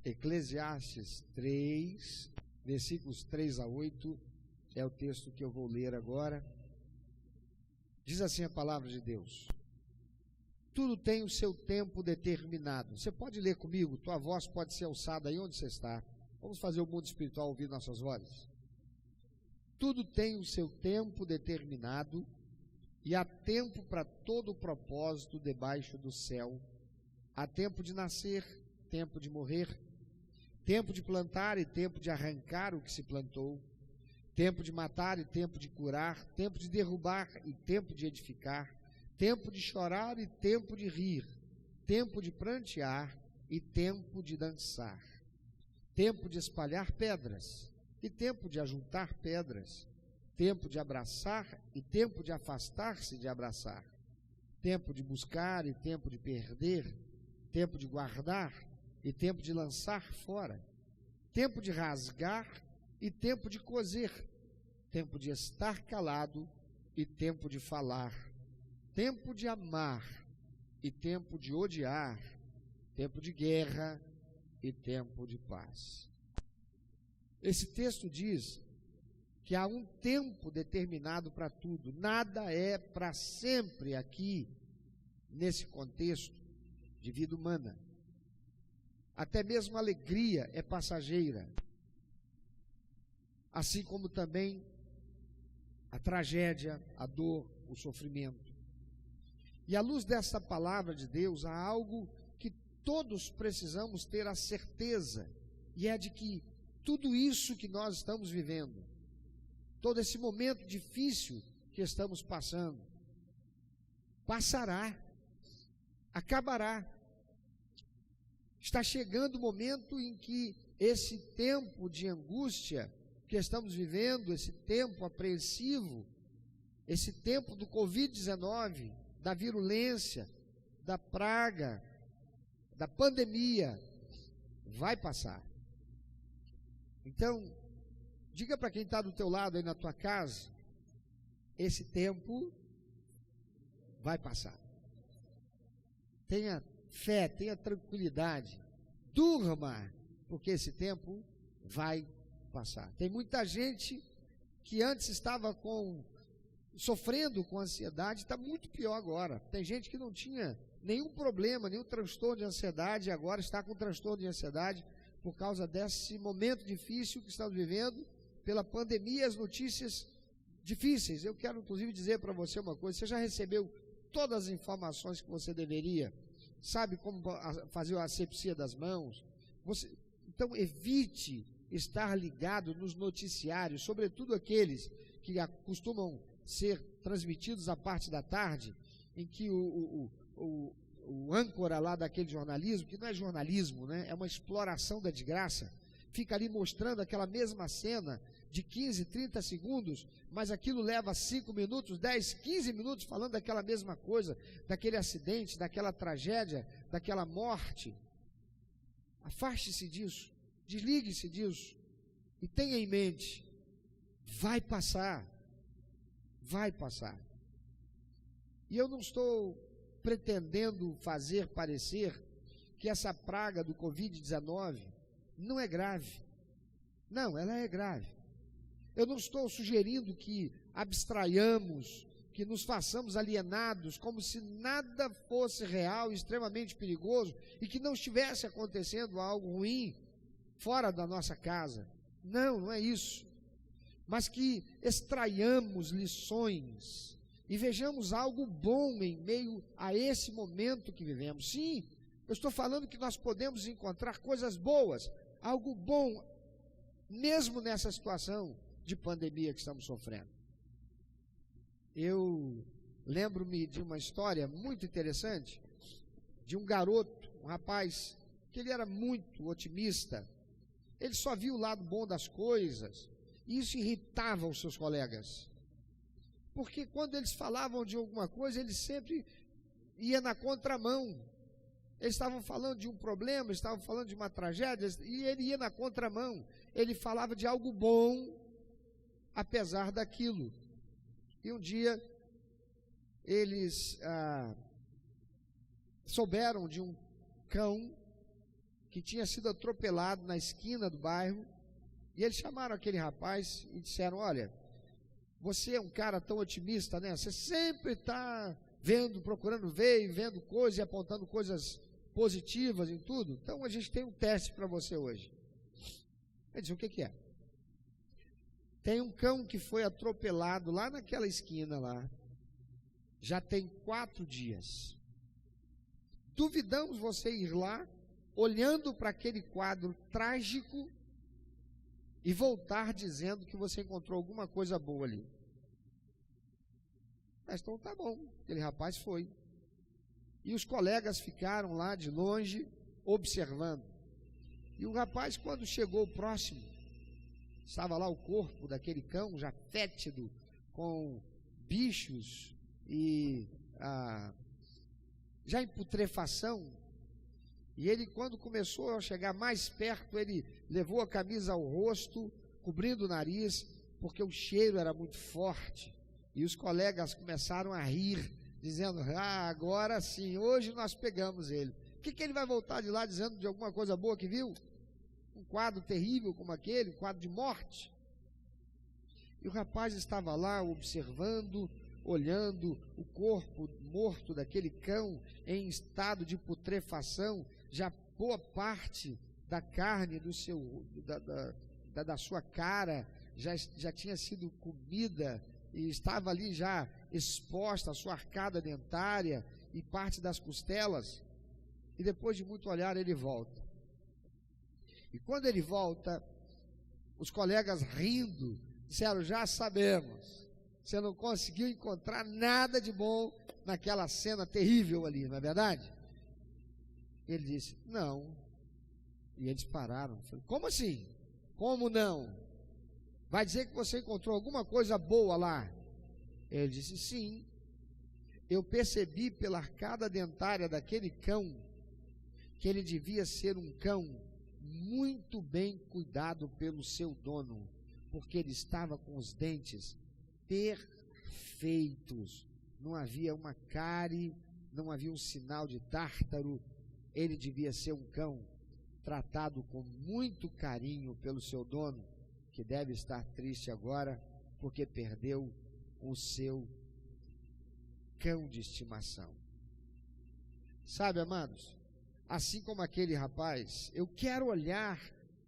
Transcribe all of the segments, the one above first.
Eclesiastes 3, versículos 3 a 8, é o texto que eu vou ler agora. Diz assim a palavra de Deus: tudo tem o seu tempo determinado. Você pode ler comigo? Tua voz pode ser alçada aí onde você está. Vamos fazer o mundo espiritual ouvir nossas vozes. Tudo tem o seu tempo determinado, e há tempo para todo o propósito debaixo do céu. Há tempo de nascer, tempo de morrer, tempo de plantar e tempo de arrancar o que se plantou, tempo de matar e tempo de curar, tempo de derrubar e tempo de edificar, tempo de chorar e tempo de rir, tempo de prantear e tempo de dançar, tempo de espalhar pedras e tempo de ajuntar pedras, tempo de abraçar e tempo de afastar-se de abraçar, tempo de buscar e tempo de perder, tempo de guardar e tempo de lançar fora, tempo de rasgar e tempo de coser, tempo de estar calado e tempo de falar, tempo de amar e tempo de odiar, tempo de guerra e tempo de paz. Esse texto diz que há um tempo determinado para tudo. Nada é para sempre aqui, nesse contexto de vida humana. Até mesmo a alegria é passageira, assim como também a tragédia, a dor, o sofrimento. E à luz dessa palavra de Deus, há algo que todos precisamos ter a certeza, e é de que tudo isso que nós estamos vivendo, todo esse momento difícil que estamos passando, passará, acabará. Está chegando o momento em que esse tempo de angústia que estamos vivendo, esse tempo apreensivo, esse tempo do Covid-19, da virulência, da praga, da pandemia, vai passar. Então, diga para quem está do teu lado aí na tua casa, esse tempo vai passar. Tenha fé, tenha tranquilidade, durma, porque esse tempo vai passar. Tem muita gente que antes estava sofrendo com ansiedade, está muito pior agora. Tem gente que não tinha nenhum problema, nenhum transtorno de ansiedade, e agora está com transtorno de ansiedade por causa desse momento difícil que estamos vivendo, pela pandemia e as notícias difíceis. Eu quero inclusive dizer para você uma coisa: você já recebeu todas as informações que você deveria? Sabe como fazer a asepsia das mãos? Então evite estar ligado nos noticiários, sobretudo aqueles que costumam ser transmitidos à parte da tarde, em que o âncora lá daquele jornalismo, que não é jornalismo, né? É uma exploração da desgraça, fica ali mostrando aquela mesma cena de 15, 30 segundos, mas aquilo leva 5 minutos, 10, 15 minutos falando daquela mesma coisa, daquele acidente, daquela tragédia, daquela morte. Afaste-se disso, desligue-se disso e tenha em mente, vai passar, vai passar. E eu não estou pretendendo fazer parecer que essa praga do Covid-19 não é grave. Não, ela é grave. Eu não estou sugerindo que abstraiamos, que nos façamos alienados, como se nada fosse real e extremamente perigoso e que não estivesse acontecendo algo ruim fora da nossa casa. Não, não é isso. Mas que extraiamos lições e vejamos algo bom em meio a esse momento que vivemos. Sim, eu estou falando que nós podemos encontrar coisas boas, algo bom, mesmo nessa situação de pandemia que estamos sofrendo. Eu lembro-me de uma história muito interessante, de um garoto, um rapaz, que ele era muito otimista. Ele só via o lado bom das coisas, e isso irritava os seus colegas. Porque quando eles falavam de alguma coisa, ele sempre ia na contramão. Eles estavam falando de um problema, estavam falando de uma tragédia, e ele ia na contramão. Ele falava de algo bom, apesar daquilo. E um dia, eles souberam de um cão que tinha sido atropelado na esquina do bairro, e eles chamaram aquele rapaz e disseram: olha, você é um cara tão otimista, né? Você sempre está vendo, procurando ver e vendo coisas e apontando coisas positivas em tudo. Então a gente tem um teste para você hoje. Ele disse: o que é? Tem um cão que foi atropelado lá naquela esquina lá, já tem 4 dias. Duvidamos você ir lá, olhando para aquele quadro trágico, e voltar dizendo que você encontrou alguma coisa boa ali. Mas então tá bom, aquele rapaz foi. E os colegas ficaram lá de longe, observando. E o rapaz, quando chegou próximo, estava lá o corpo daquele cão, já fétido, com bichos e já em putrefação. E ele, quando começou a chegar mais perto, ele levou a camisa ao rosto, cobrindo o nariz, porque o cheiro era muito forte. E os colegas começaram a rir, dizendo: ah, agora sim, hoje nós pegamos ele. O que ele vai voltar de lá dizendo de alguma coisa boa que viu? Um quadro terrível como aquele, um quadro de morte. E o rapaz estava lá observando, olhando o corpo morto daquele cão em estado de putrefação, já boa parte da carne da sua cara já tinha sido comida e estava ali já exposta a sua arcada dentária e parte das costelas. E depois de muito olhar, ele volta. E quando ele volta, os colegas rindo disseram: já sabemos, você não conseguiu encontrar nada de bom naquela cena terrível ali, não é verdade? Ele disse: não. E eles pararam. Falei: como assim? Como não? Vai dizer que você encontrou alguma coisa boa lá? Ele disse: sim. Eu percebi pela arcada dentária daquele cão que ele devia ser um cão muito bem cuidado pelo seu dono, porque ele estava com os dentes perfeitos, não havia uma cárie, não havia um sinal de tártaro. Ele devia ser um cão tratado com muito carinho pelo seu dono, que deve estar triste agora porque perdeu o seu cão de estimação. Sabe, amados, assim como aquele rapaz, eu quero olhar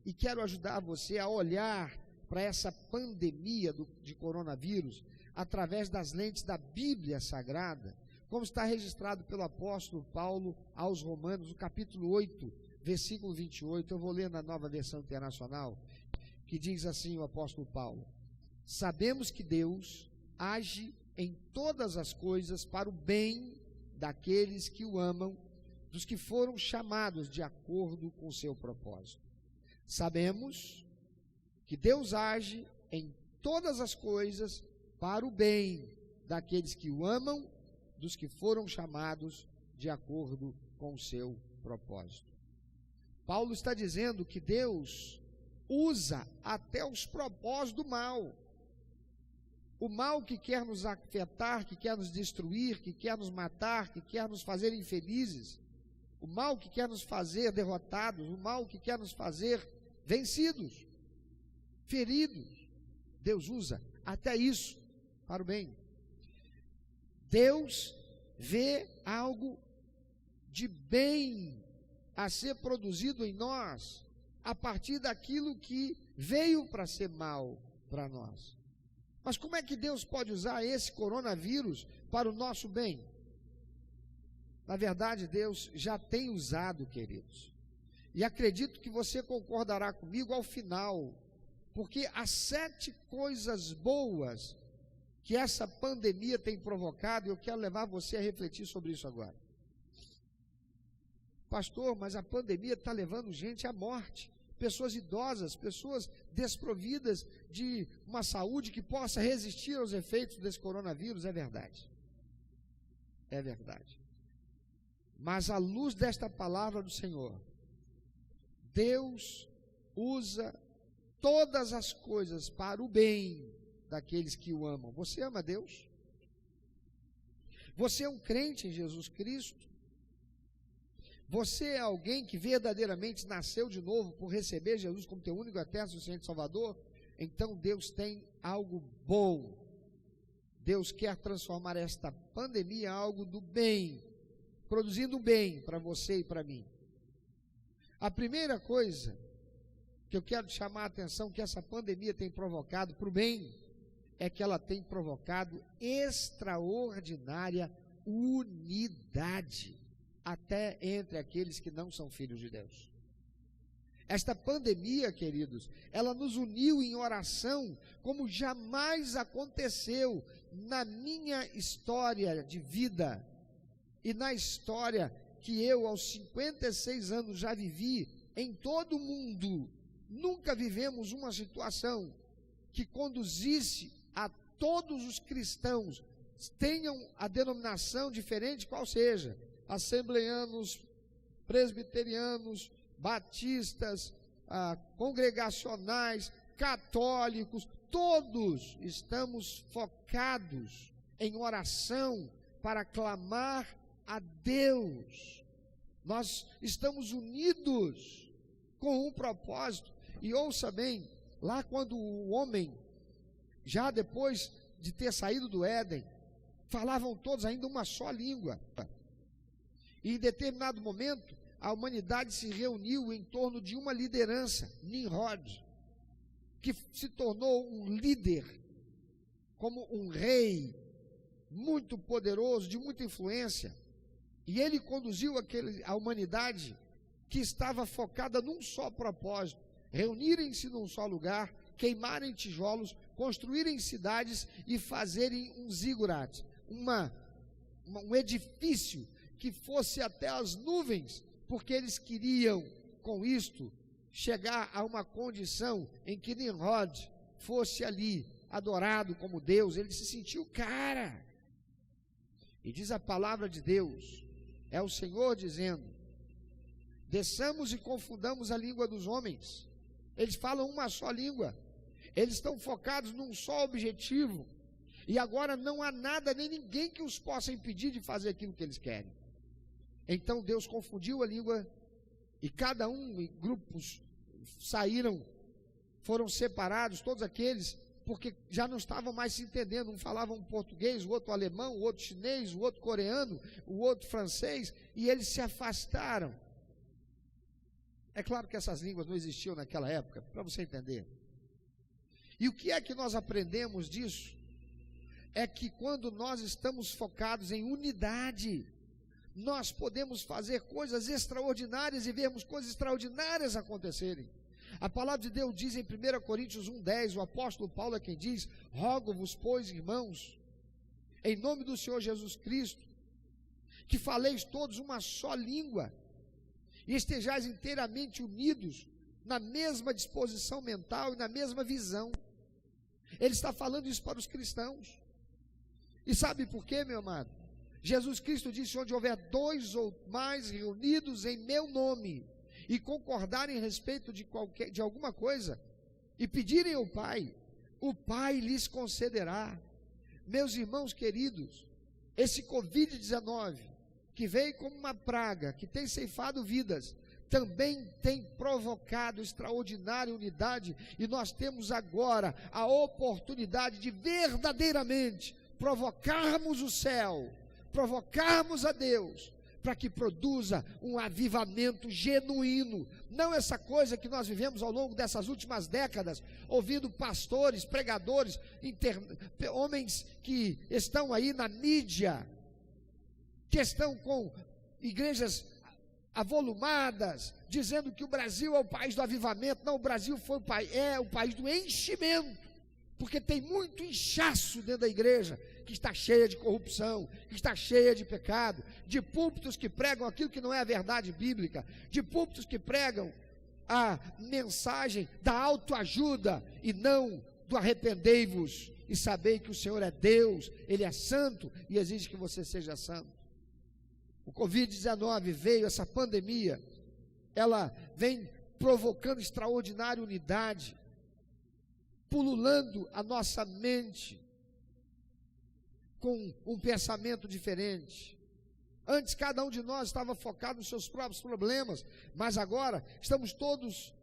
e quero ajudar você a olhar para essa pandemia de coronavírus através das lentes da Bíblia Sagrada, como está registrado pelo apóstolo Paulo aos Romanos, no capítulo 8, versículo 28, eu vou ler na Nova Versão Internacional, que diz assim o apóstolo Paulo: sabemos que Deus age em todas as coisas para o bem daqueles que o amam, dos que foram chamados de acordo com o seu propósito. Sabemos que Deus age em todas as coisas para o bem daqueles que o amam, dos que foram chamados de acordo com o seu propósito. Paulo está dizendo que Deus usa até os propósitos do mal. O mal que quer nos afetar, que quer nos destruir, que quer nos matar, que quer nos fazer infelizes, o mal que quer nos fazer derrotados, o mal que quer nos fazer vencidos, feridos. Deus usa até isso para o bem. Deus vê algo de bem a ser produzido em nós, a partir daquilo que veio para ser mal para nós. Mas como é que Deus pode usar esse coronavírus para o nosso bem? Na verdade, Deus já tem usado, queridos. E acredito que você concordará comigo ao final, porque as 7 coisas boas que essa pandemia tem provocado, eu quero levar você a refletir sobre isso agora. Pastor, mas a pandemia está levando gente à morte. Pessoas idosas, pessoas desprovidas de uma saúde que possa resistir aos efeitos desse coronavírus. É verdade. É verdade. Mas à luz desta palavra do Senhor, Deus usa todas as coisas para o bem daqueles que o amam. Você ama Deus? Você é um crente em Jesus Cristo? você é alguém que verdadeiramente nasceu de novo por receber Jesus como teu único, eterno, suficiente Salvador, então Deus tem algo bom. Deus quer transformar esta pandemia em algo do bem, produzindo bem para você e para mim. A primeira coisa que eu quero chamar a atenção que essa pandemia tem provocado para o bem, é que ela tem provocado extraordinária unidade, até entre aqueles que não são filhos de Deus. Esta pandemia, queridos, ela nos uniu em oração como jamais aconteceu na minha história de vida e na história que eu aos 56 anos já vivi em todo o mundo. Nunca vivemos uma situação que conduzisse a todos os cristãos, tenham a denominação diferente qual seja, assembleanos, presbiterianos, batistas, congregacionais, católicos, todos estamos focados em oração para clamar a Deus. Nós estamos unidos com um propósito. E ouça bem, lá quando o homem, já depois de ter saído do Éden, falavam todos ainda uma só língua. E em determinado momento, a humanidade se reuniu em torno de uma liderança, Nimrod, que se tornou um líder, como um rei, muito poderoso, de muita influência. E ele conduziu a humanidade que estava focada num só propósito: reunirem-se num só lugar, queimarem tijolos, construírem cidades e fazerem um zigurat, um edifício que fosse até as nuvens, porque eles queriam, com isto, chegar a uma condição em que Nimrod fosse ali adorado como Deus. Ele se sentiu cara. E diz a palavra de Deus, é o Senhor dizendo: desçamos e confundamos a língua dos homens. Eles falam uma só língua, eles estão focados num só objetivo, e agora não há nada nem ninguém que os possa impedir de fazer aquilo que eles querem. Então Deus confundiu a língua, e cada um em grupos saíram, foram separados, todos aqueles, porque já não estavam mais se entendendo. Um falava um português, o outro alemão, o outro chinês, o outro coreano, o outro francês, e eles se afastaram. É claro que essas línguas não existiam naquela época, para você entender. E o que é que nós aprendemos disso? É que quando nós estamos focados em unidade, nós podemos fazer coisas extraordinárias e vermos coisas extraordinárias acontecerem. A palavra de Deus diz em 1 Coríntios 1,10, o apóstolo Paulo é quem diz: rogo-vos, pois, irmãos, em nome do Senhor Jesus Cristo, que faleis todos uma só língua, e estejais inteiramente unidos na mesma disposição mental e na mesma visão. Ele está falando isso para os cristãos. E sabe por quê, meu amado? Jesus Cristo disse: onde houver 2 ou mais reunidos em meu nome, e concordarem a respeito de alguma coisa, e pedirem ao Pai, o Pai lhes concederá. Meus irmãos queridos, esse Covid-19, que veio como uma praga, que tem ceifado vidas, também tem provocado extraordinária unidade, e nós temos agora a oportunidade de verdadeiramente provocarmos o céu, provocarmos a Deus, para que produza um avivamento genuíno, não essa coisa que nós vivemos ao longo dessas últimas décadas, ouvindo pastores, pregadores, homens que estão aí na mídia, que estão com igrejas avolumadas, dizendo que o Brasil é o país do avivamento. Não, o Brasil é o país do enchimento, porque tem muito inchaço dentro da igreja, que está cheia de corrupção, que está cheia de pecado, de púlpitos que pregam aquilo que não é a verdade bíblica, de púlpitos que pregam a mensagem da autoajuda e não do arrependei-vos e sabei que o Senhor é Deus, Ele é santo e exige que você seja santo. O Covid-19 veio, essa pandemia, ela vem provocando extraordinária unidade, pululando a nossa mente com um pensamento diferente, Antes cada um de nós estava focado nos seus próprios problemas, mas agora estamos todos,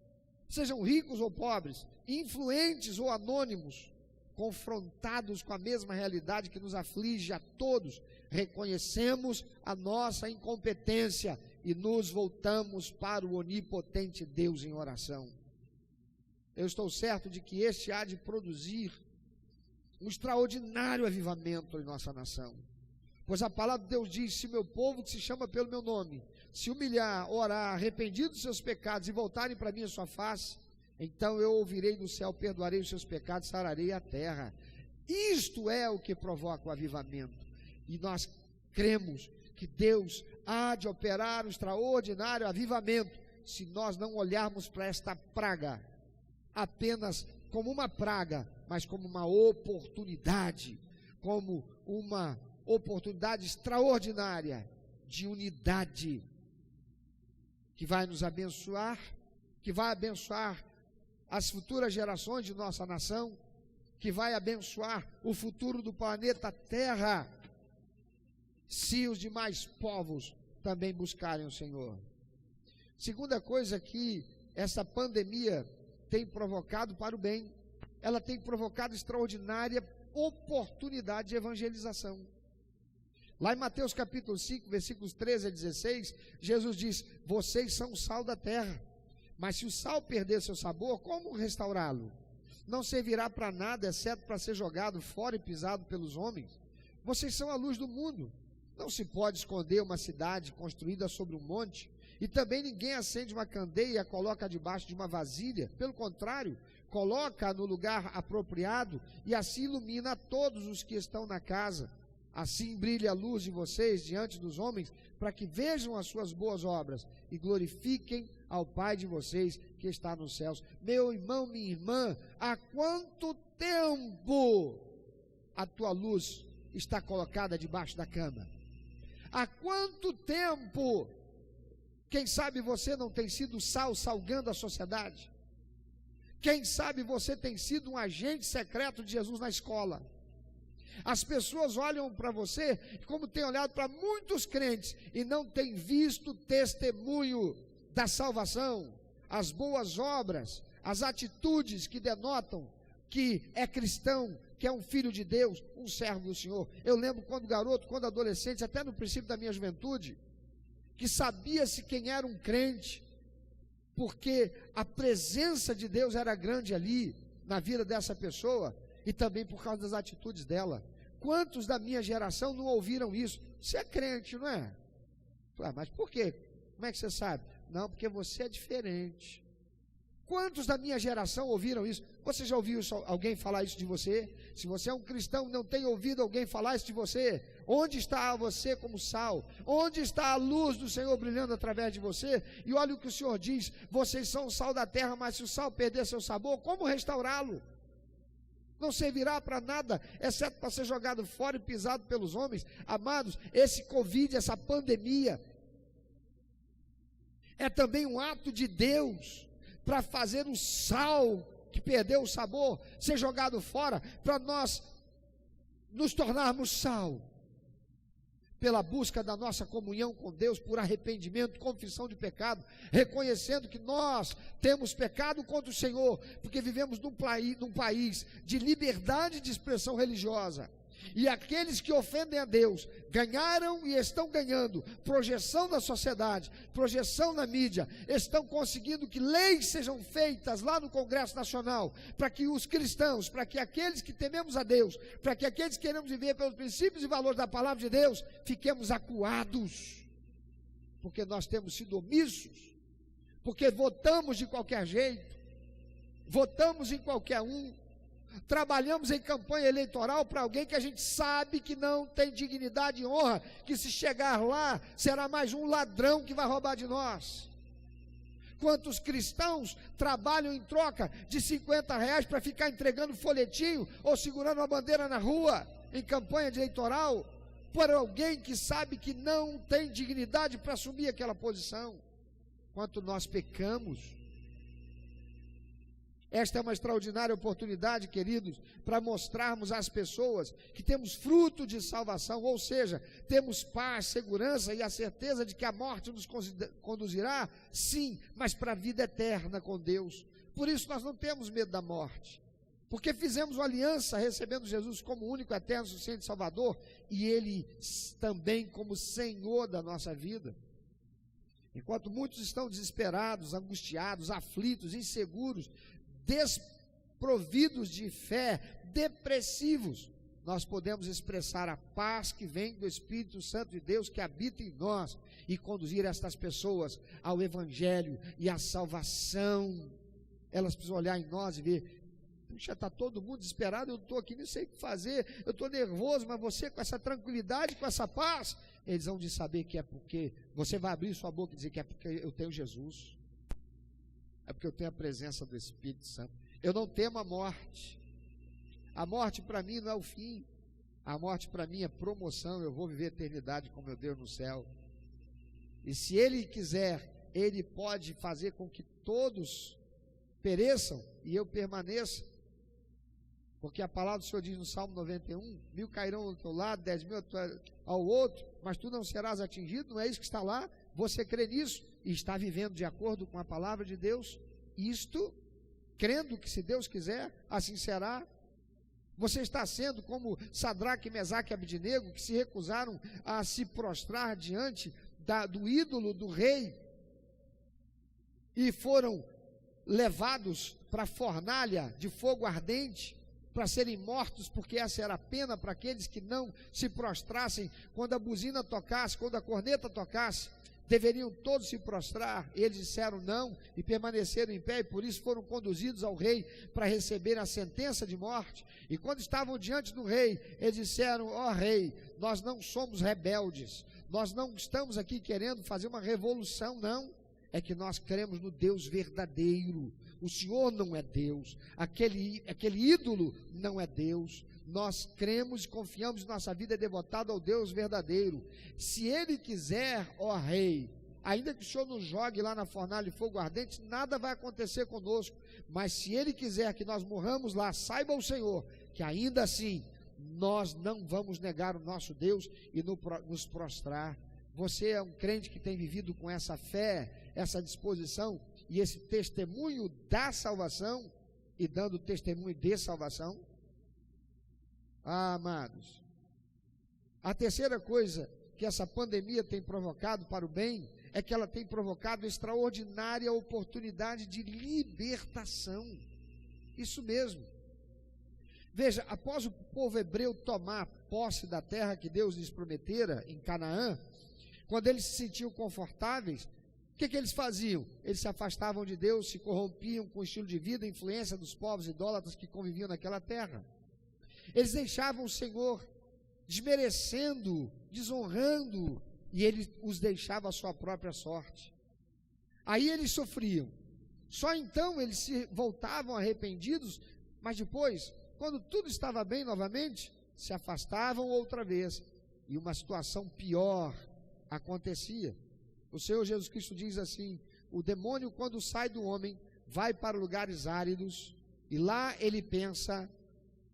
sejam ricos ou pobres, influentes ou anônimos, confrontados com a mesma realidade que nos aflige a todos. Reconhecemos a nossa incompetência e nos voltamos para o onipotente Deus em oração. Eu estou certo de que este há de produzir um extraordinário avivamento em nossa nação. Pois a palavra de Deus diz: se meu povo que se chama pelo meu nome se humilhar, orar, arrependido dos seus pecados e voltarem para mim a sua face, então eu ouvirei do céu, perdoarei os seus pecados, sararei a terra. Isto é o que provoca o avivamento. E nós cremos que Deus há de operar um extraordinário avivamento, se nós não olharmos para esta praga apenas como uma praga, mas como uma oportunidade, como uma oportunidade extraordinária de unidade, que vai nos abençoar, que vai abençoar as futuras gerações de nossa nação, que vai abençoar o futuro do planeta Terra, se os demais povos também buscarem o Senhor. Segunda coisa que essa pandemia tem provocado para o bem, ela tem provocado extraordinária oportunidade de evangelização. Lá em Mateus capítulo 5, versículos 13 a 16, Jesus diz: vocês são o sal da terra, mas se o sal perder seu sabor, como restaurá-lo? Não servirá para nada, exceto para ser jogado fora e pisado pelos homens. Vocês são a luz do mundo. Não se pode esconder uma cidade construída sobre um monte, e também ninguém acende uma candeia e a coloca debaixo de uma vasilha. Pelo contrário, coloca no lugar apropriado e assim ilumina a todos os que estão na casa. Assim brilha a luz de vocês diante dos homens, para que vejam as suas boas obras e glorifiquem ao Pai de vocês que está nos céus. Meu irmão, minha irmã, há quanto tempo a tua luz está colocada debaixo da cama? Há quanto tempo, quem sabe você não tem sido sal salgando a sociedade? Quem sabe você tem sido um agente secreto de Jesus na escola? As pessoas olham para você como tem olhado para muitos crentes e não tem visto testemunho da salvação, as boas obras, as atitudes que denotam que é cristão, que é um filho de Deus, um servo do Senhor. Eu lembro quando garoto, quando adolescente, até no princípio da minha juventude, que sabia-se quem era um crente, porque a presença de Deus era grande ali, na vida dessa pessoa, e também por causa das atitudes dela. Quantos da minha geração não ouviram isso? Você é crente, não é? Mas por quê? Como é que você sabe? Não, porque você é diferente. Quantos da minha geração ouviram isso? Você já ouviu alguém falar isso de você? Se você é um cristão e não tem ouvido alguém falar isso de você, onde está você como sal? Onde está a luz do Senhor brilhando através de você? E olha o que o Senhor diz: vocês são o sal da terra, mas se o sal perder seu sabor, como restaurá-lo? Não servirá para nada, exceto para ser jogado fora e pisado pelos homens. Amados, esse Covid, essa pandemia, é também um ato de Deus para fazer o sal que perdeu o sabor ser jogado fora, para nós nos tornarmos sal, pela busca da nossa comunhão com Deus, por arrependimento, confissão de pecado, reconhecendo que nós temos pecado contra o Senhor, porque vivemos num país de liberdade de expressão religiosa, e aqueles que ofendem a Deus ganharam e estão ganhando projeção na sociedade, projeção na mídia, estão conseguindo que leis sejam feitas lá no Congresso Nacional, para que os cristãos, para que aqueles que tememos a Deus, para que aqueles que queremos viver pelos princípios e valores da palavra de Deus, fiquemos acuados, porque nós temos sido omissos, porque votamos de qualquer jeito, votamos em qualquer um, trabalhamos em campanha eleitoral para alguém que a gente sabe que não tem dignidade e honra, que se chegar lá, será mais um ladrão que vai roubar de nós. Quantos cristãos trabalham em troca de R$50 para ficar entregando folhetinho ou segurando uma bandeira na rua, em campanha eleitoral, para alguém que sabe que não tem dignidade para assumir aquela posição? Quanto nós pecamos. Esta é uma extraordinária oportunidade, queridos, para mostrarmos às pessoas que temos fruto de salvação, ou seja, temos paz, segurança e a certeza de que a morte nos conduzirá, sim, mas para a vida eterna com Deus. Por isso nós não temos medo da morte, porque fizemos uma aliança recebendo Jesus como único, eterno, suficiente Salvador, e Ele também como Senhor da nossa vida. Enquanto muitos estão desesperados, angustiados, aflitos, inseguros, desprovidos de fé, depressivos, nós podemos expressar a paz que vem do Espírito Santo de Deus que habita em nós e conduzir estas pessoas ao Evangelho e à salvação. Elas precisam olhar em nós e ver: puxa, está todo mundo desesperado, eu estou aqui, não sei o que fazer, eu estou nervoso, mas você com essa tranquilidade, com essa paz, eles vão de saber que é porque, você vai abrir sua boca e dizer que é porque eu tenho Jesus, é porque eu tenho a presença do Espírito Santo. Eu não temo a morte para mim não é o fim, a morte para mim é promoção, eu vou viver a eternidade com meu Deus no céu, e se Ele quiser, Ele pode fazer com que todos pereçam e eu permaneça, porque a palavra do Senhor diz no Salmo 91, 1000 cairão ao teu lado, 10.000 ao outro, mas tu não serás atingido. Não é isso que está lá? Você crê nisso e está vivendo de acordo com a palavra de Deus? Isto, crendo que se Deus quiser, assim será. Você está sendo como Sadraque, Mesaque e Abdenego, que se recusaram a se prostrar diante do ídolo do rei e foram levados para a fornalha de fogo ardente, para serem mortos, porque essa era a pena para aqueles que não se prostrassem quando a buzina tocasse, quando a corneta tocasse, deveriam todos se prostrar. Eles disseram não e permaneceram em pé, e por isso foram conduzidos ao rei para receber a sentença de morte. E quando estavam diante do rei, eles disseram: ó rei, nós não somos rebeldes, nós não estamos aqui querendo fazer uma revolução, não. É que nós cremos no Deus verdadeiro. O Senhor não é Deus, aquele ídolo não é Deus. Nós cremos e confiamos, nossa vida é devotada ao Deus verdadeiro. Se Ele quiser, ó rei, ainda que o Senhor nos jogue lá na fornalha de fogo ardente, nada vai acontecer conosco, mas se Ele quiser que nós morramos lá, saiba o Senhor, que ainda assim, nós não vamos negar o nosso Deus e nos prostrar. Você é um crente que tem vivido com essa fé, essa disposição e esse testemunho da salvação e dando testemunho de salvação? Ah, amados, a terceira coisa que essa pandemia tem provocado para o bem é que ela tem provocado extraordinária oportunidade de libertação. Isso mesmo. Veja, após o povo hebreu tomar posse da terra que Deus lhes prometera em Canaã, quando eles se sentiam confortáveis, o que eles faziam? Eles se afastavam de Deus, se corrompiam com o estilo de vida e influência dos povos idólatras que conviviam naquela terra. Eles deixavam o Senhor, desmerecendo, desonrando, e Ele os deixava à sua própria sorte. Aí eles sofriam. Só então eles se voltavam arrependidos, mas depois, quando tudo estava bem novamente, se afastavam outra vez, e uma situação pior acontecia. O Senhor Jesus Cristo diz assim: o demônio, quando sai do homem, vai para lugares áridos, e lá ele pensa: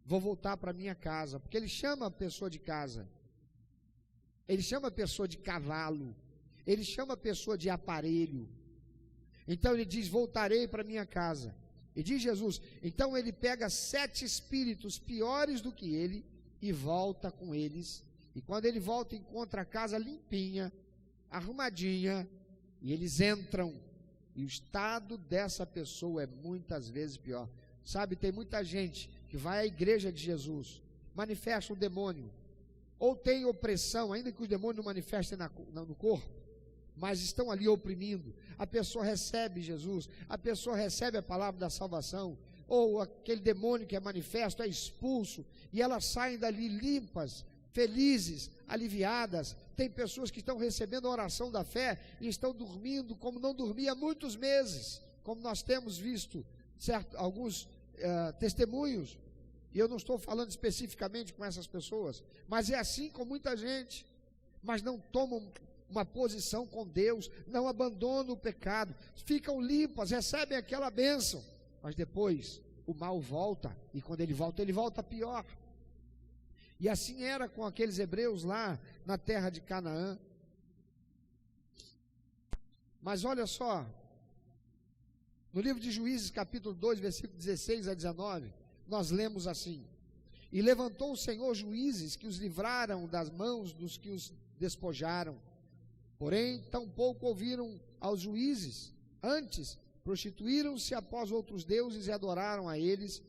vou voltar para minha casa, porque ele chama a pessoa de casa, ele chama a pessoa de cavalo, ele chama a pessoa de aparelho. Então ele diz: voltarei para minha casa. E diz Jesus, então ele pega 7 espíritos piores do que ele e volta com eles. E quando ele volta, encontra a casa limpinha, arrumadinha, e eles entram, e o estado dessa pessoa é muitas vezes pior. Sabe, tem muita gente que vai à igreja de Jesus, manifesta um demônio, ou tem opressão, ainda que os demônios não manifestem no corpo, mas estão ali oprimindo. A pessoa recebe Jesus, a pessoa recebe a palavra da salvação, ou aquele demônio que é manifesto é expulso, e elas saem dali limpas, felizes, aliviadas. Tem pessoas que estão recebendo a oração da fé e estão dormindo como não dormia há muitos meses, como nós temos visto alguns testemunhos, e eu não estou falando especificamente com essas pessoas, mas é assim com muita gente, mas não tomam uma posição com Deus, não abandonam o pecado, ficam limpas, recebem aquela bênção, mas depois o mal volta, e quando ele volta pior. E assim era com aqueles hebreus lá na terra de Canaã. Mas olha só, no livro de Juízes, capítulo 2, versículo 16 a 19, nós lemos assim: e levantou o Senhor juízes que os livraram das mãos dos que os despojaram. Porém, tampouco ouviram aos juízes. Antes, prostituíram-se após outros deuses e adoraram a eles.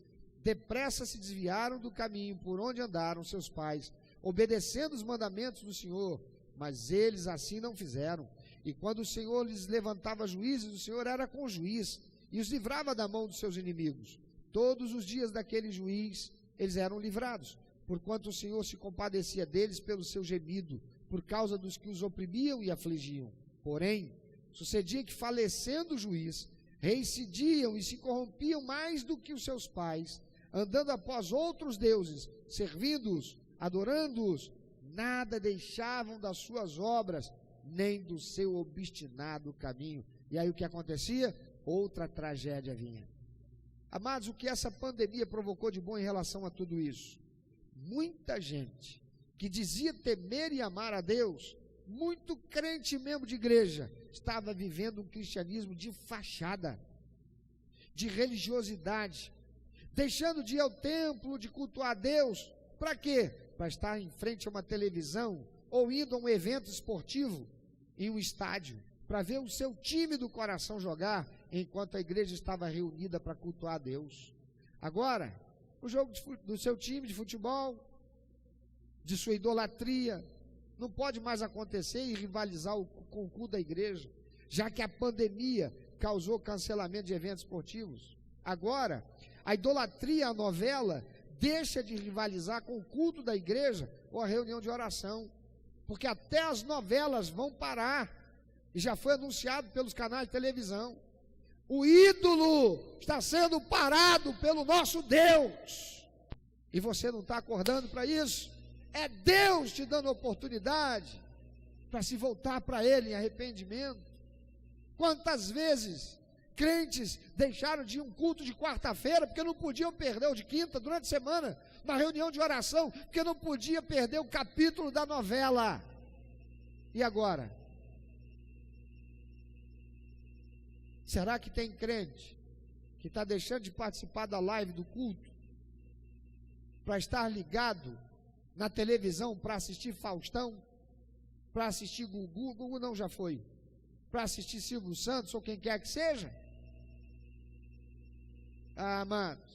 Depressa se desviaram do caminho por onde andaram seus pais, obedecendo os mandamentos do Senhor. Mas eles assim não fizeram. E quando o Senhor lhes levantava juízes, o Senhor era com o juiz e os livrava da mão dos seus inimigos. Todos os dias daquele juiz eles eram livrados, porquanto o Senhor se compadecia deles pelo seu gemido, por causa dos que os oprimiam e afligiam. Porém, sucedia que, falecendo o juiz, reincidiam e se corrompiam mais do que os seus pais, andando após outros deuses, servindo-os, adorando-os, nada deixavam das suas obras, nem do seu obstinado caminho. E aí o que acontecia? Outra tragédia vinha. Amados, o que essa pandemia provocou de bom em relação a tudo isso? Muita gente que dizia temer e amar a Deus, muito crente mesmo de igreja, estava vivendo um cristianismo de fachada, de religiosidade, deixando de ir ao templo, de cultuar a Deus. Para quê? Para estar em frente a uma televisão ou indo a um evento esportivo em um estádio, para ver o seu time do coração jogar, enquanto a igreja estava reunida para cultuar a Deus. Agora, o jogo do seu time de futebol, de sua idolatria, não pode mais acontecer e rivalizar com o culto da igreja, já que a pandemia causou cancelamento de eventos esportivos. Agora, a idolatria, a novela, deixa de rivalizar com o culto da igreja ou a reunião de oração, porque até as novelas vão parar, e já foi anunciado pelos canais de televisão. O ídolo está sendo parado pelo nosso Deus, e você não está acordando para isso. É Deus te dando oportunidade para se voltar para Ele em arrependimento. Quantas vezes crentes deixaram de ir um culto de quarta-feira porque não podiam perder o de quinta durante a semana, na reunião de oração, porque não podia perder o capítulo da novela. E agora? Será que tem crente que está deixando de participar da live do culto para estar ligado na televisão para assistir Faustão, para assistir Gugu não, já foi, para assistir Silvio Santos ou quem quer que seja? Ah, amados,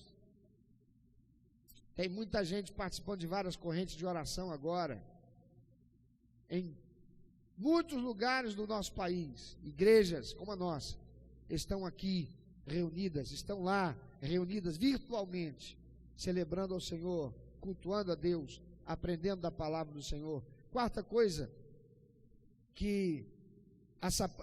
tem muita gente participando de várias correntes de oração agora, em muitos lugares do nosso país. Igrejas como a nossa estão aqui reunidas, estão lá reunidas virtualmente, celebrando ao Senhor, cultuando a Deus, aprendendo da palavra do Senhor. Quarta coisa que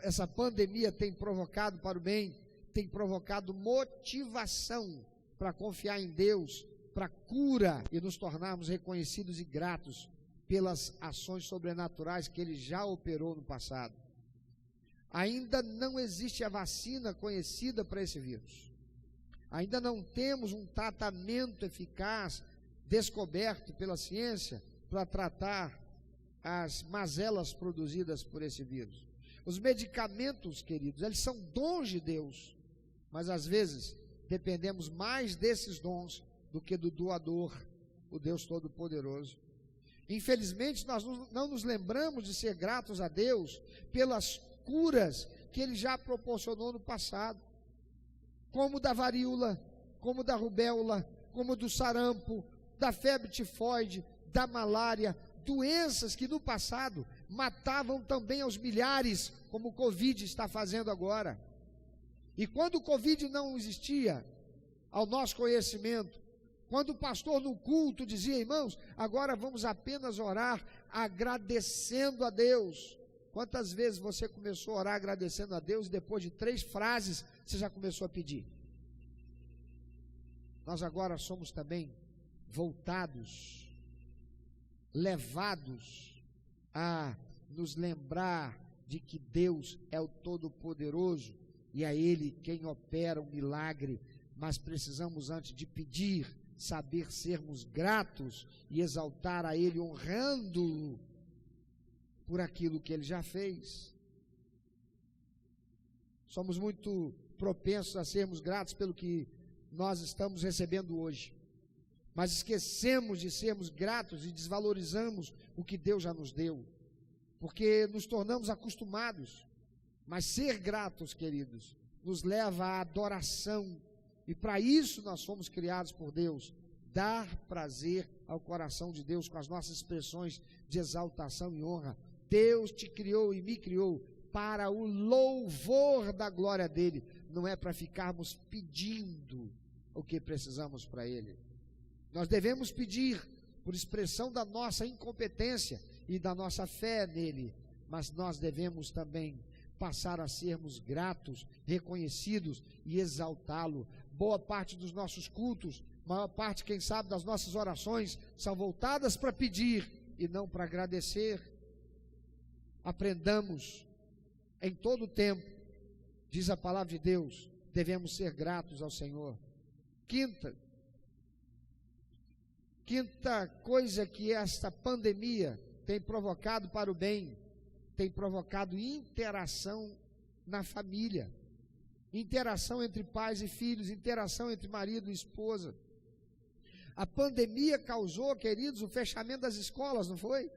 essa pandemia tem provocado para o bem, tem provocado motivação para confiar em Deus, para cura e nos tornarmos reconhecidos e gratos pelas ações sobrenaturais que Ele já operou no passado. Ainda não existe a vacina conhecida para esse vírus. Ainda não temos um tratamento eficaz, descoberto pela ciência, para tratar as mazelas produzidas por esse vírus. Os medicamentos, queridos, eles são dons de Deus, mas às vezes dependemos mais desses dons do que do doador, o Deus Todo-Poderoso. Infelizmente, nós não nos lembramos de ser gratos a Deus pelas curas que Ele já proporcionou no passado, como da varíola, como da rubéola, como do sarampo, da febre tifoide, da malária, doenças que no passado matavam também aos milhares, como o Covid está fazendo agora. E quando o Covid não existia, ao nosso conhecimento, quando o pastor no culto dizia: irmãos, agora vamos apenas orar agradecendo a Deus. Quantas vezes você começou a orar agradecendo a Deus e depois de 3 frases você já começou a pedir? Nós agora somos também voltados, levados a nos lembrar de que Deus é o Todo-Poderoso e é Ele quem opera o milagre mas precisamos, antes de pedir, saber sermos gratos e exaltar a Ele, honrando-o por aquilo que Ele já fez. Somos muito propensos a sermos gratos pelo que nós estamos recebendo hoje, mas esquecemos de sermos gratos e desvalorizamos o que Deus já nos deu, porque nos tornamos acostumados. Mas ser gratos, queridos, nos leva à adoração, e para isso nós fomos criados por Deus, dar prazer ao coração de Deus com as nossas expressões de exaltação e honra. Deus te criou e me criou para o louvor da glória dele, não é para ficarmos pedindo o que precisamos para Ele. Nós devemos pedir por expressão da nossa incompetência e da nossa fé nele, mas nós devemos também passar a sermos gratos, reconhecidos e exaltá-lo. Boa parte dos nossos cultos, maior parte, quem sabe, das nossas orações são voltadas para pedir e não para agradecer. Aprendamos em todo o tempo, diz a palavra de Deus, devemos ser gratos ao Senhor. Quinta coisa que esta pandemia tem provocado para o bem, tem provocado interação na família, interação entre pais e filhos, interação entre marido e esposa. A pandemia causou, queridos, o fechamento das escolas, não foi?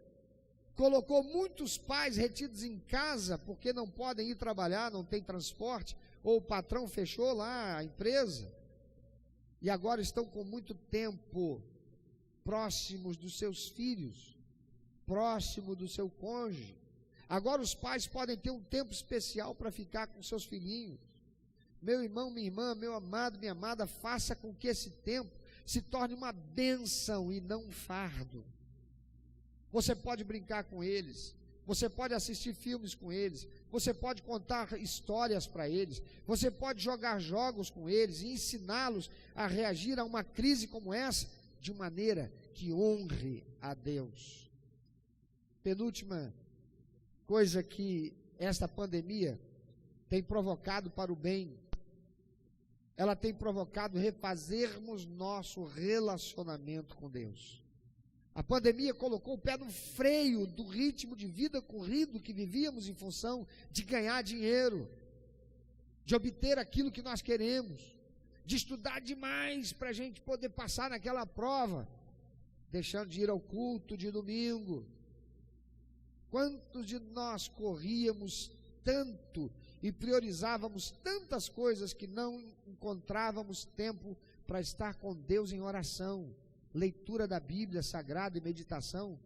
Colocou muitos pais retidos em casa porque não podem ir trabalhar, não tem transporte, ou o patrão fechou lá a empresa, e agora estão com muito tempo próximos dos seus filhos, próximo do seu cônjuge. Agora os pais podem ter um tempo especial para ficar com seus filhinhos. Meu irmão, minha irmã, meu amado, minha amada, faça com que esse tempo se torne uma bênção e não um fardo. Você pode brincar com eles, você pode assistir filmes com eles, você pode contar histórias para eles, você pode jogar jogos com eles e ensiná-los a reagir a uma crise como essa de maneira que honre a Deus. Penúltima coisa que esta pandemia tem provocado para o bem, ela tem provocado refazermos nosso relacionamento com Deus. A pandemia colocou o pé no freio do ritmo de vida corrido que vivíamos em função de ganhar dinheiro, de obter aquilo que nós queremos, de estudar demais para a gente poder passar naquela prova, deixando de ir ao culto de domingo. Quantos de nós corríamos tanto e priorizávamos tantas coisas que não encontrávamos tempo para estar com Deus em oração, leitura da Bíblia Sagrada e meditação?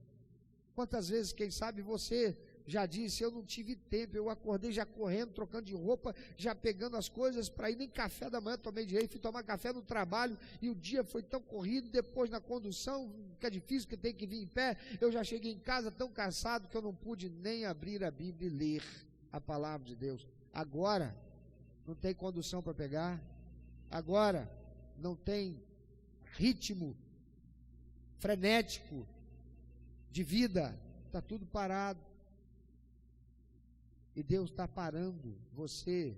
Quantas vezes, quem sabe, você já disse: eu não tive tempo, eu acordei já correndo, trocando de roupa, já pegando as coisas para ir, nem café da manhã tomei direito, fui tomar café no trabalho, e o dia foi tão corrido, depois na condução, que é difícil, que tem que vir em pé, eu já cheguei em casa tão cansado que eu não pude nem abrir a Bíblia e ler a palavra de Deus. Agora, não tem condução para pegar, agora não tem ritmo frenético de vida, está tudo parado. E Deus está parando você,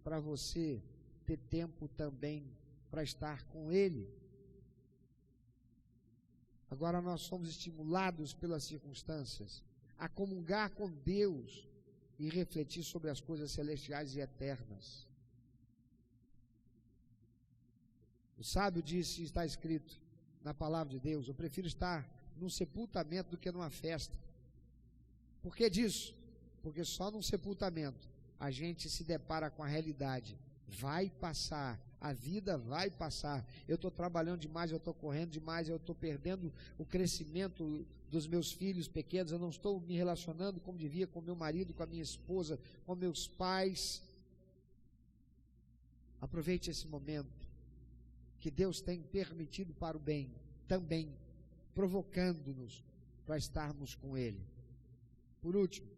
para você ter tempo também para estar com Ele. Agora nós somos estimulados pelas circunstâncias a comungar com Deus e refletir sobre as coisas celestiais e eternas. O sábio disse, está escrito na palavra de Deus: eu prefiro estar num sepultamento do que numa festa. Por que disso? Porque só num sepultamento a gente se depara com a realidade. Vai passar, a vida vai passar. Eu estou trabalhando demais, eu estou correndo demais, eu estou perdendo o crescimento dos meus filhos pequenos, eu não estou me relacionando como devia com meu marido, com a minha esposa, com meus pais. Aproveite esse momento que Deus tem permitido para o bem, também provocando-nos para estarmos com Ele. Por último,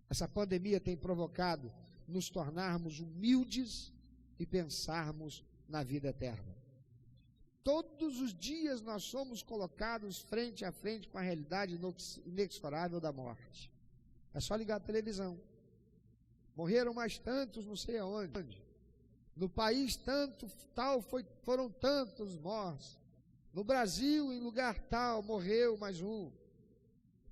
essa pandemia tem provocado nos tornarmos humildes e pensarmos na vida eterna. Todos os dias nós somos colocados frente a frente com a realidade inexorável da morte. É só ligar a televisão. Morreram mais tantos, não sei aonde. No país foram tantos mortos. No Brasil, em lugar tal, morreu mais um.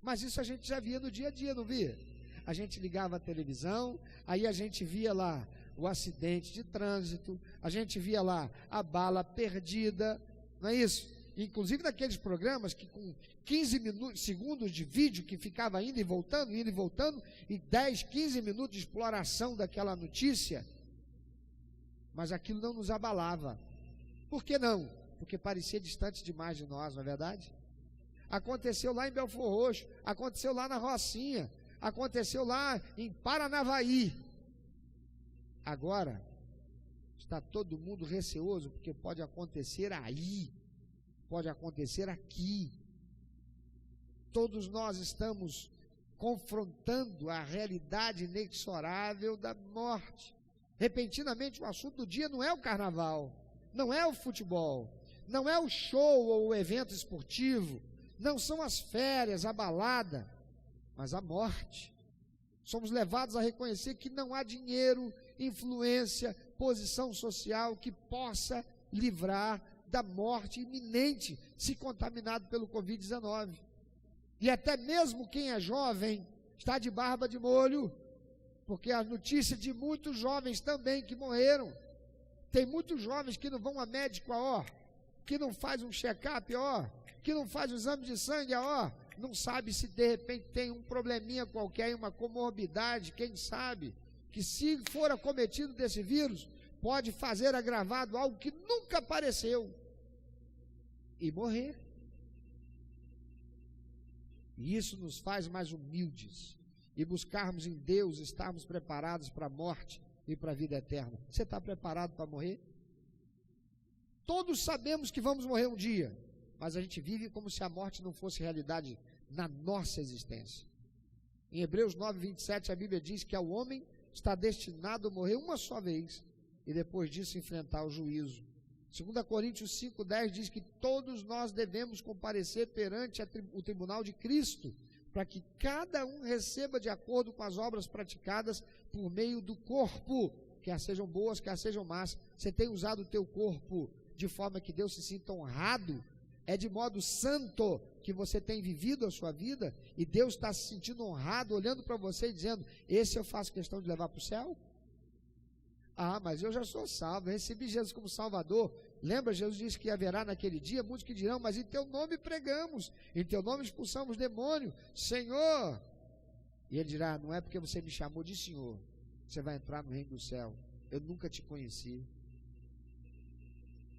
Mas isso a gente já via no dia a dia, não via? A gente ligava a televisão, aí a gente via lá o acidente de trânsito, a gente via lá a bala perdida, não é isso? Inclusive naqueles programas que com 15 segundos de vídeo que ficava indo e voltando, e 10, 15 minutos de exploração daquela notícia, mas aquilo não nos abalava. Por que não? Porque parecia distante demais de nós, não é verdade? Aconteceu lá em Belfor Roxo, aconteceu lá na Rocinha, aconteceu lá em Paranavaí. Agora, está todo mundo receoso, porque pode acontecer aí, pode acontecer aqui. Todos nós estamos confrontando a realidade inexorável da morte. Repentinamente, o assunto do dia não é o carnaval, não é o futebol, não é o show ou o evento esportivo, não são as férias, a balada, mas a morte. Somos levados a reconhecer que não há dinheiro, influência, posição social que possa livrar da morte iminente se contaminado pelo Covid-19. E até mesmo quem é jovem está de barba de molho, porque a notícia de muitos jovens também que morreram. Tem muitos jovens que não vão a médico que não faz um check-up que não faz um exame de sangue não sabe se de repente tem um probleminha qualquer, uma comorbidade, quem sabe, que se for acometido desse vírus, pode fazer agravado algo que nunca apareceu e morrer. E isso nos faz mais humildes e buscarmos em Deus, estarmos preparados para a morte e para a vida eterna. Você está preparado para morrer? Todos sabemos que vamos morrer um dia, mas a gente vive como se a morte não fosse realidade na nossa existência. Em Hebreus 9, 27, a Bíblia diz que ao homem está destinado a morrer uma só vez e depois disso enfrentar o juízo. 2 Coríntios 5, 10 diz que todos nós devemos comparecer perante o tribunal de Cristo, para que cada um receba de acordo com as obras praticadas por meio do corpo, quer sejam boas, quer sejam más. Você tem usado o teu corpo de forma que Deus se sinta honrado? É de modo santo que você tem vivido a sua vida e Deus está se sentindo honrado, olhando para você e dizendo: esse eu faço questão de levar para o céu? Ah, mas eu já sou salvo, eu recebi Jesus como Salvador. Lembra, Jesus disse que haverá naquele dia muitos que dirão: mas em teu nome pregamos, em teu nome expulsamos demônio, Senhor. E ele dirá: não é porque você me chamou de Senhor, você vai entrar no reino do céu, eu nunca te conheci.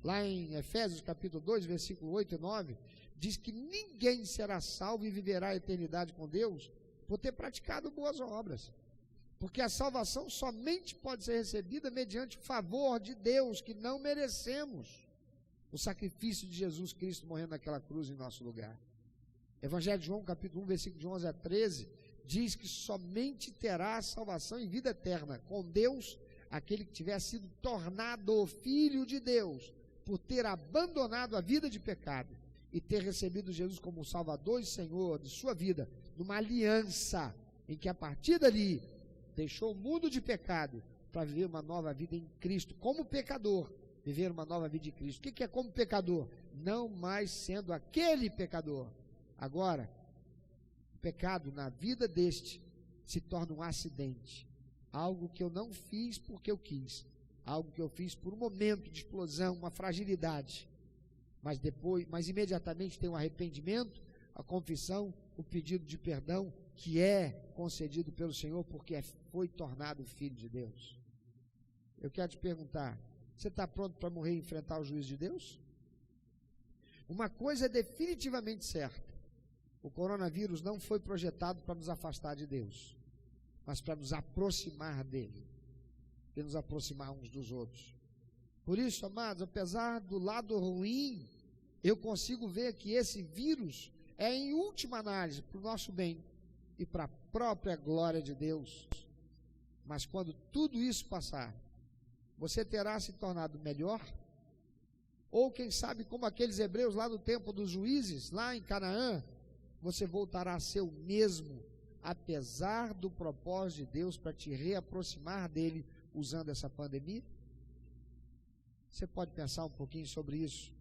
Lá em Efésios capítulo 2, versículo 8 e 9, diz que ninguém será salvo e viverá a eternidade com Deus por ter praticado boas obras. Porque a salvação somente pode ser recebida mediante o favor de Deus, que não merecemos. O sacrifício de Jesus Cristo morrendo naquela cruz em nosso lugar. Evangelho de João, capítulo 1, versículo de 11 a 13, diz que somente terá salvação e vida eterna com Deus aquele que tiver sido tornado filho de Deus, por ter abandonado a vida de pecado e ter recebido Jesus como Salvador e Senhor de sua vida, numa aliança em que a partir dali deixou o mundo de pecado para viver uma nova vida em Cristo, como pecador, viver uma nova vida em Cristo. O que é como pecador? Não mais sendo aquele pecador. Agora, o pecado na vida deste se torna um acidente, algo que eu não fiz porque eu quis, algo que eu fiz por um momento de explosão, uma fragilidade, mas imediatamente tem o arrependimento, a confissão, o pedido de perdão, que é concedido pelo Senhor, porque foi tornado filho de Deus. Eu quero te perguntar, você está pronto para morrer e enfrentar o juízo de Deus? Uma coisa é definitivamente certa: o coronavírus não foi projetado para nos afastar de Deus, mas para nos aproximar dele, e nos aproximar uns dos outros. Por isso, amados, apesar do lado ruim, eu consigo ver que esse vírus é, em última análise, para o nosso bem e para a própria glória de Deus. Mas quando tudo isso passar, você terá se tornado melhor, ou quem sabe como aqueles hebreus lá no tempo dos juízes, lá em Canaã, você voltará a ser o mesmo, apesar do propósito de Deus para te reaproximar dele usando essa pandemia? Você pode pensar um pouquinho sobre isso.